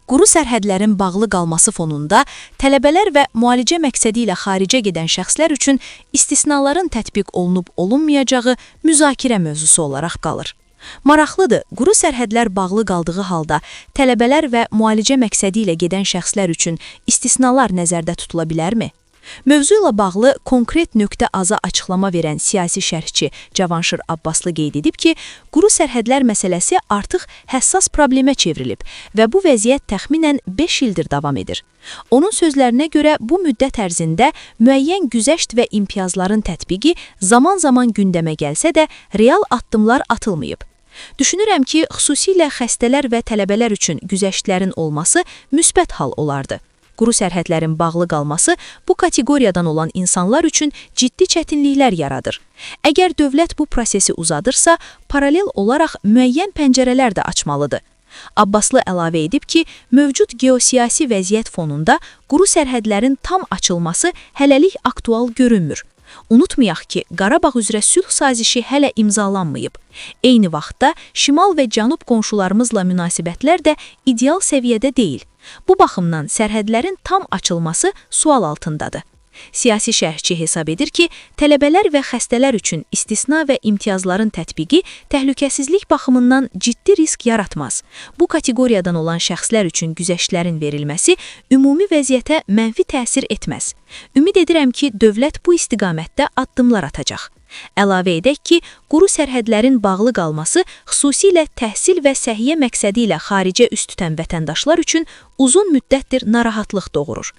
quru sərhədlərin bağlı qalması fonunda tələbələr və müalicə məqsədi ilə xaricə gedən şəxslər üçün istisnaların tətbiq olunub-olunmayacağı müzakirə mövzusu olaraq qalır. Maraqlıdır, quru sərhədlər bağlı qaldığı halda tələbələr və müalicə məqsədi ilə gedən şəxslər üçün istisnalar nəzərdə tutula bilərmi? Mövzu ilə bağlı konkret nöqtə aza açıqlama verən siyasi şərhçi Cavanşir Abbaslı qeyd edib ki, quru sərhədlər məsələsi artıq həssas problemə çevrilib və bu vəziyyət təxminən 5 ildir davam edir. Onun sözlərinə görə bu müddət ərzində müəyyən güzəşt və imtiyazların tətbiqi zaman-zaman gündəmə gəlsə də real addımlar atılmayıb. Düşünürəm ki, xüsusilə xəstələr və tələbələr üçün güzəştlərin olması müsbət hal olardı. Quru sərhədlərin bağlı qalması bu kateqoriyadan olan insanlar üçün ciddi çətinliklər yaradır. Əgər dövlət bu prosesi uzadırsa, paralel olaraq müəyyən pəncərələr də açmalıdır. Abbaslı əlavə edib ki, mövcud geosiyasi vəziyyət fonunda quru sərhədlərin tam açılması hələlik aktual görünmür. Unutmayaq ki, Qarabağ üzrə sülh sazişi hələ imzalanmayıb. Eyni vaxtda şimal və cənub qonşularımızla münasibətlər də ideal səviyyədə deyil. Bu baxımdan sərhədlərin tam açılması sual altındadır. Siyasi şərhçi hesab edir ki, tələbələr və xəstələr üçün istisna və imtiyazların tətbiqi təhlükəsizlik baxımından ciddi risk yaratmaz. Bu kateqoriyadan olan şəxslər üçün güzəştlərin verilməsi ümumi vəziyyətə mənfi təsir etməz. Ümid edirəm ki, dövlət bu istiqamətdə addımlar atacaq. Əlavə edək ki, quru sərhədlərin bağlı qalması xüsusilə təhsil və səhiyyə məqsədi ilə xaricə üst tutan vətəndaşlar üçün uzun müddətdir narahatlıq doğurur.